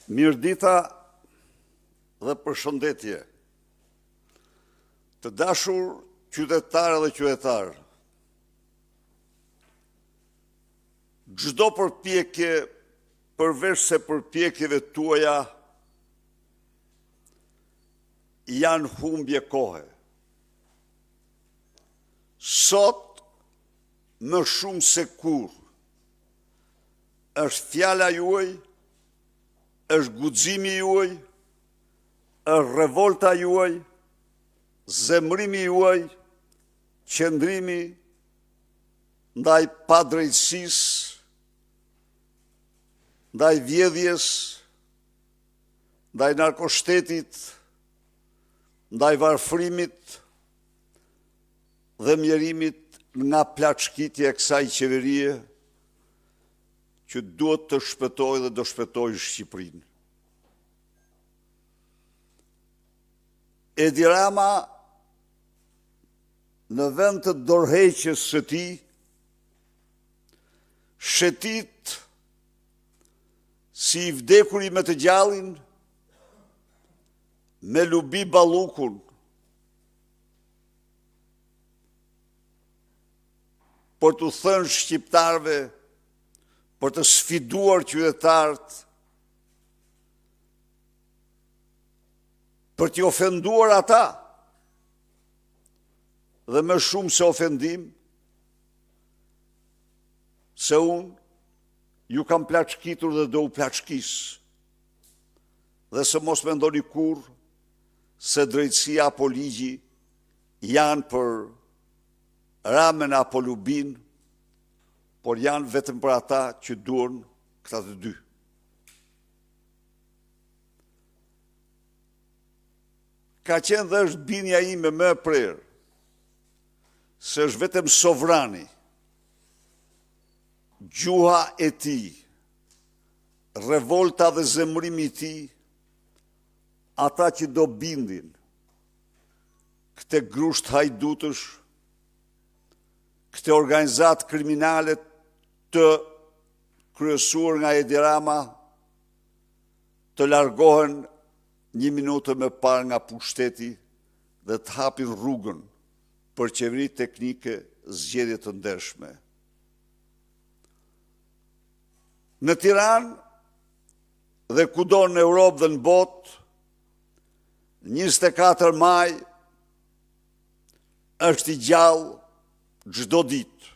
Mirëdita dhe përshëndetje të dashur qytetarë dhe qytetarë. Çdo përpjekje, përveç se përpjekjeve tuaja, janë humbje kohe. Sot, më shumë se kur, është fjala juaj, është guximi juaj, është revolta juaj, zemrimi juaj, qëndrimi ndaj padrejtësisë, ndaj vjedhjes, ndaj narkoshtetit, ndaj varfrimit dhe mjerimit nga plaçkitja e kësaj qeverie që duhet të shpëtojë dhe do shpëtojë Shqipërinë. Edi Rama, në vend të dorëheqjes së tij, shetit si i vdekuri me të gjallin, me lubi ballukun, për të thënë shqiptarëve, për të sfiduar qytetarët, për t'i ofenduar ata, dhe më shumë se ofendim, se unë ju kam plaçkitur dhe do u plaçkis, dhe se mos mendoni kur se drejtësia apo ligji janë për Ramen apo Lubin, por janë vetëm për ata që duan këta të dy. Ka qenë dhe është binja ime më e prerë, se është vetëm sovrani, gjuha e tij, revolta dhe zemrimi i tij, ata që do bindin këte grusht hajdutësh, këte organizat kriminale të kryesuar nga Edi Rama, të largohen 1 minutë më parë nga pushteti dhe të hapin rrugën për qeveri teknike zgjedhje të ndershme. Në Tiranë dhe kudo në Europë dhe në botë, 24 maj është i gjallë çdo ditë.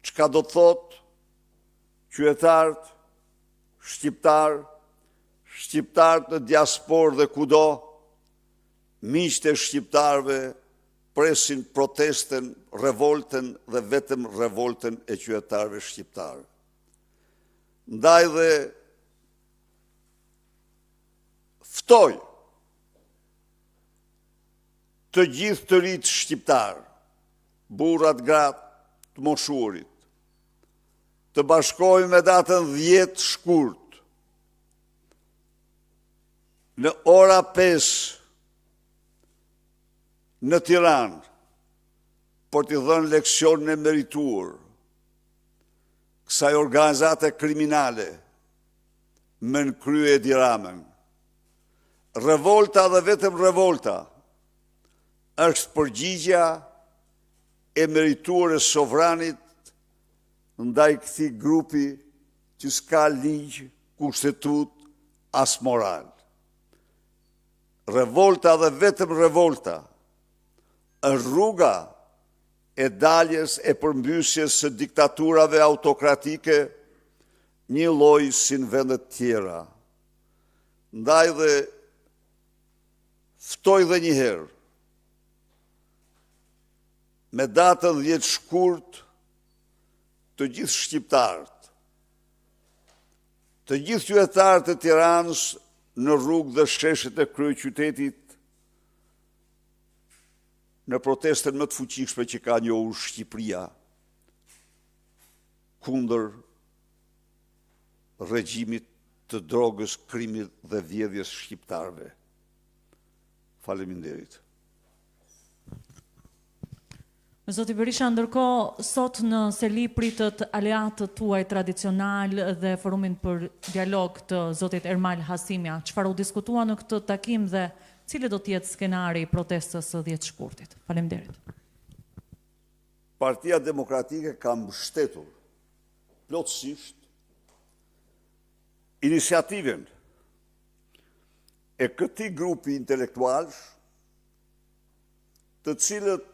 Çka do të thotë qytetarët, shqiptarët në diasporë dhe kudo, miqtë e shqiptarëve presin protesten, revolten dhe vetëm revolten e qytetarëve shqiptarë. Ndaj dhe ftoj të gjithë të rritë shqiptarë, burrat, gratë, të moshurit, të bashkojnë me datën 10 shkurt, në ora 5 në Tiranë, për t'i dhënë leksionin e merituar kësaj organizate kriminale me në krye Edi Ramën. Revolta dhe vetëm revolta është përgjigja e merituar e sovranit ndaj këtij grupi që s'ka ligj, kushtetut, as moral. Revolta dhe vetëm revolta është rruga e daljes e përmbysjes së diktaturave autokratike, një lloj si në vendet tjera. Ndaj dhe ftoj dhe një herë, me datën 10 shkurt, të gjithë shqiptarët, të gjithë qytetarët e Tiranës në rrugë dhe sheshet e kryeqytetit, në protestën më të fuqishme që ka njohur Shqipëria kundër regjimit të drogës, krimit dhe vjedhjes shqiptarëve. Faleminderit. Zoti Berisha, ndërkohë sot në Seli pritët aleatët tuaj tradicional dhe forumin për dialog të zotit Ermal Hasimja. Çfarë u diskutua në këtë takim dhe cili do të jetë skenari i protestës së 10 shkurtit? Faleminderit. Partia Demokratike ka mbështetur plotësisht iniciativen e këtij grupi intelektualsh, të cilët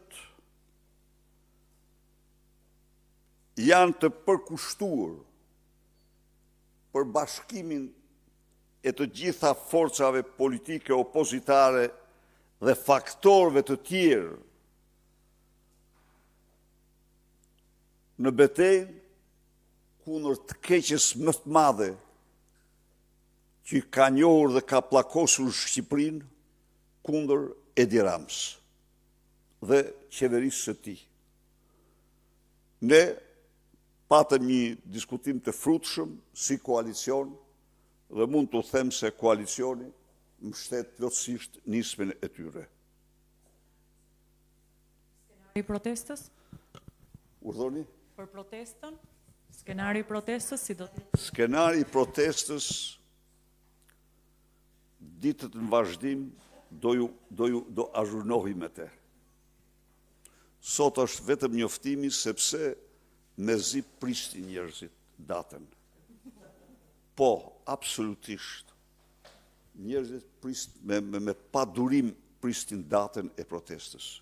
janë të përkushtuar për bashkimin e të gjitha forcave politike opozitare dhe faktorëve të tjerë në betejë kundër të keqes më të madhe që ka njohur dhe ka pllakosur Shqipërinë, kundër Edi Ramës dhe qeverisë së tij. Ne patëm një diskutim të frutshëm si koalicion dhe mund të them se koalicioni mbështet plotësisht nismën e tyre. Skenari i protestës? Urdhoni? Për protestën? Skenari i protestës si do të jetë? Skenari i protestës ditët në vazhdim do azhurnohi me te. Sot është vetëm njoftimi sepse mezi pristin njerëzit datën. Po, absolutisht. Njerëzit me padurim pristin datën e protestës.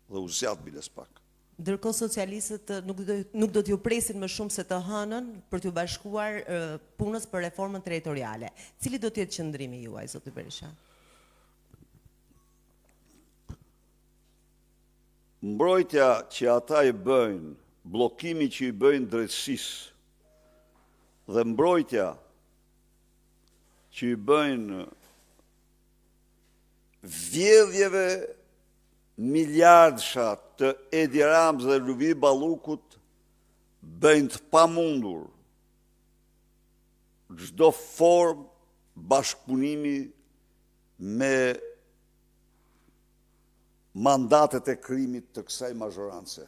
Dhe u zjat biles pak. Ndërkohë socialistët nuk do t'ju presin më shumë se të hënën për t'ju bashkuar punës për reformën territoriale. Cili do t'jetë qëndrimi juaj, zoti Berisha? Mbrojtja që ata i bëjnë, bllokimi që i bëjnë drejtësisë dhe mbrojtja që i bëjnë vjedhjeve miliardsha të Edi Ramës dhe Lubi Ballukut bëjnë të pamundur çdo formë bashkëpunimi me mandatet e krimit të kësaj mazhorance.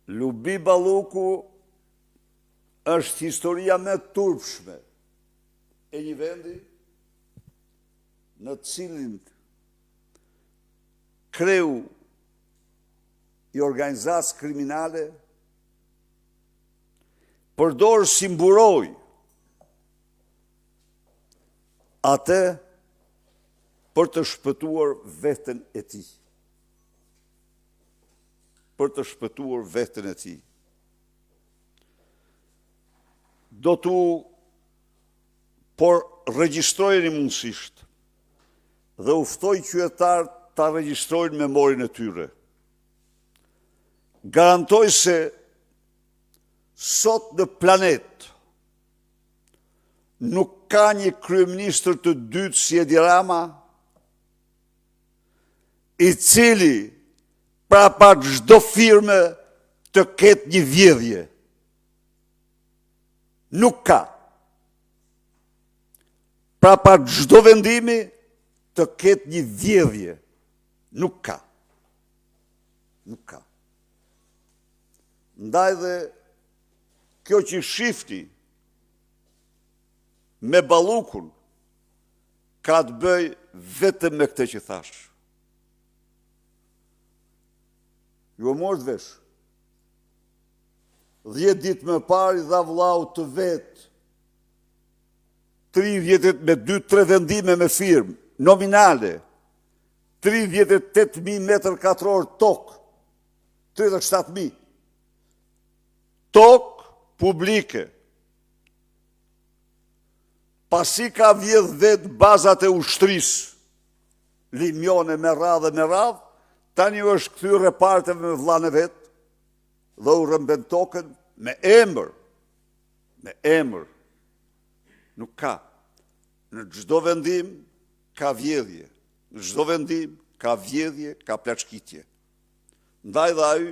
Lubi Balluku është historia më e turpshme e një vendi në të cilin kreu i organizacë kriminale përdorë si mburoj atë për të shpëtuar veten e tij. Për të shpëtuar veten e tij. Do por regjistrojeni mundësisht dhe uftoj qytetarët ta regjistrojnë memorin e tyre. Garantoj se sot në planet nuk ka një kryeministër të dytë si Edi Rama, i cili prapa çdo firme të ketë një vjedhje. Nuk ka. Prapa çdo vendimi të ketë një vjedhje. Nuk ka. Nuk ka. Ndaj dhe kjo që shifti me Ballukun ka të bëj vetëm me këtë që thash. Ju morët vesh. 10 ditë më parë i dha vllau të vetë 30 me 2-3 vendime me firmë, nominale, 38.000 metër katror tokë, 37.000. Tokë publike. Pasi ka vjedh vetë bazat e ushtrisë, Limjone me radhë, tani është kthyer reparteve me vllain e vet dhe u rëmben tokën me emër. Me emër. Nuk ka. Në çdo vendim ka vjedhje. Në çdo vendim ka vjedhje, ka plaçkitje. Ndaj dhe ai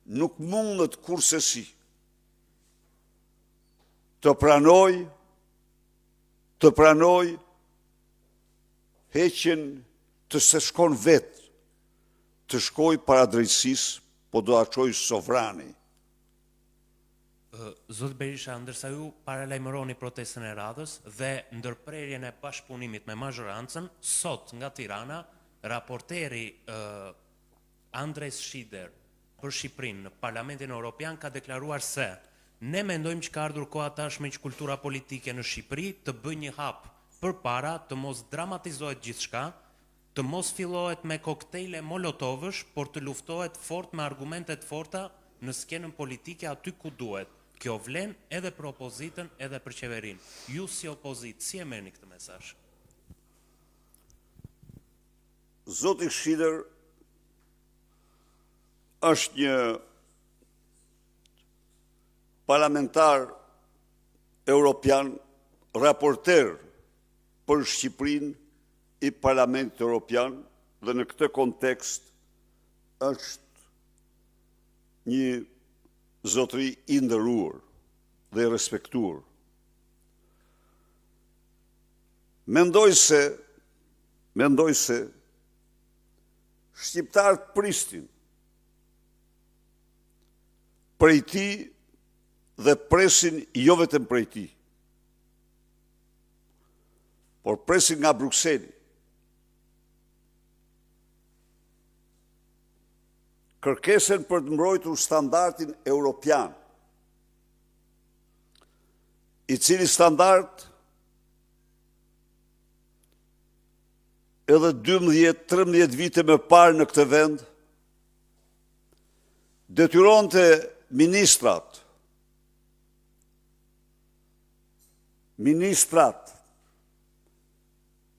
nuk mundet kursesi të pranoj heqjen të se shkon vetë të shkoj para drejtësisë, po do a çoj sovrani. Zot Berisha, ndërsa ju paralajmëroni protestën e radhës dhe ndërprerjen e bashkëpunimit me mazhorancën, sot nga Tirana, raporteri Andres Shider për Shqipërinë në Parlamentin Evropian ka deklaruar se ne mendojmë që ka ardhur koha tashme që kultura politike në Shqipëri të bëjë një hap përpara të mos dramatizohet gjithçka, të mos fillohet me koktejle molotovësh, por të luftohet fort me argumente të forta në skenën politike aty ku duhet. Kjo vlen edhe për opozitën, edhe për qeverinë. Ju si opozitë, si e merrni këtë mesazh? Zoti Shider është një parlamentar europian, raporter për Shqipërinë i Parlamentit Evropian, dhe në këtë kontekst është një zotëri i nderuar dhe i respektuar. Mendoj se shqiptarët pristin prej tij dhe presin jo vetëm prej tij, por presin nga Brukseli. Kërkesen për të mbrojtur standardin europian, i cili standard edhe 12-13 vite më parë në këtë vend detyronte ministrat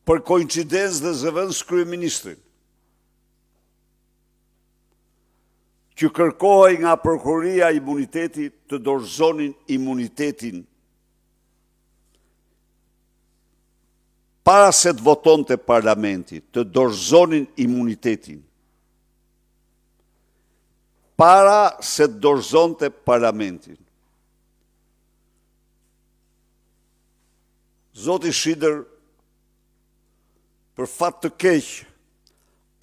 për koincidencë dhe zëvendës kryeministrin që kërkohej nga prokuroria e imunitetit të dorëzonin imunitetin para se të votonte parlamenti, të dorëzonin imunitetin. Para se të dorëzonte parlamentin. Zoti Shider, për fat të keq,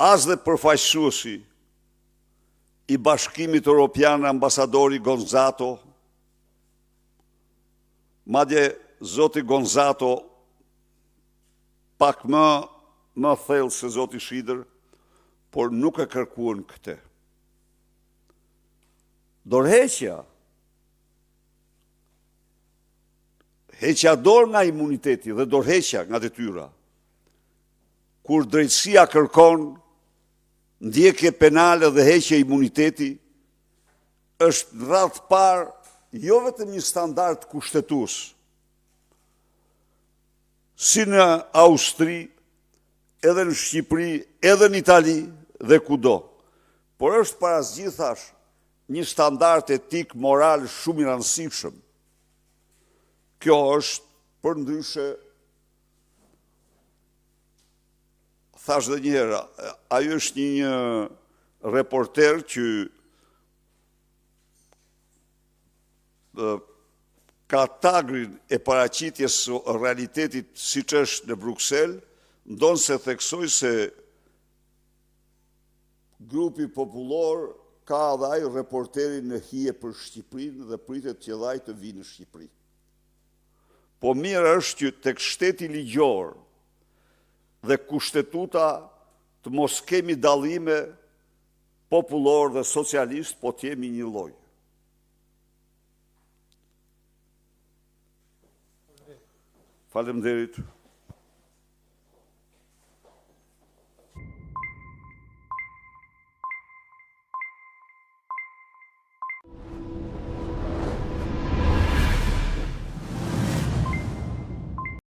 as dhe përfaqësuesi i Bashkimit Evropian, ambasadori Gonzato, madje zoti Gonzato pak më thellë se zoti Shider, por nuk e kërkuan këtë. Heqja dorë nga imuniteti dhe dorëheqja nga detyra, kur drejtësia kërkon ndjekje penale dhe heqje imuniteti, është në radhë parë jo vetëm një standard kushtetues, si në Austri, edhe në Shqipëri, edhe në Itali dhe kudo, por është parazgjithash një standard etik moral shumë i rëndësishëm. Kjo është përndryshe, thash dhe një herë, ajo është një reporter që ka tagrin e paraqitjes së realitetit siç është në Bruksel, ndonë se theksoj se grupi popullor ka dhe ai reporterin në hije për Shqipërinë dhe pritet që dhe ai të vinë në Shqipëri. Po mirë është që tek shteti ligjor dhe kushtetuta të mos kemi dallime popullor dhe socialist, po të jemi një lloj. Faleminderit.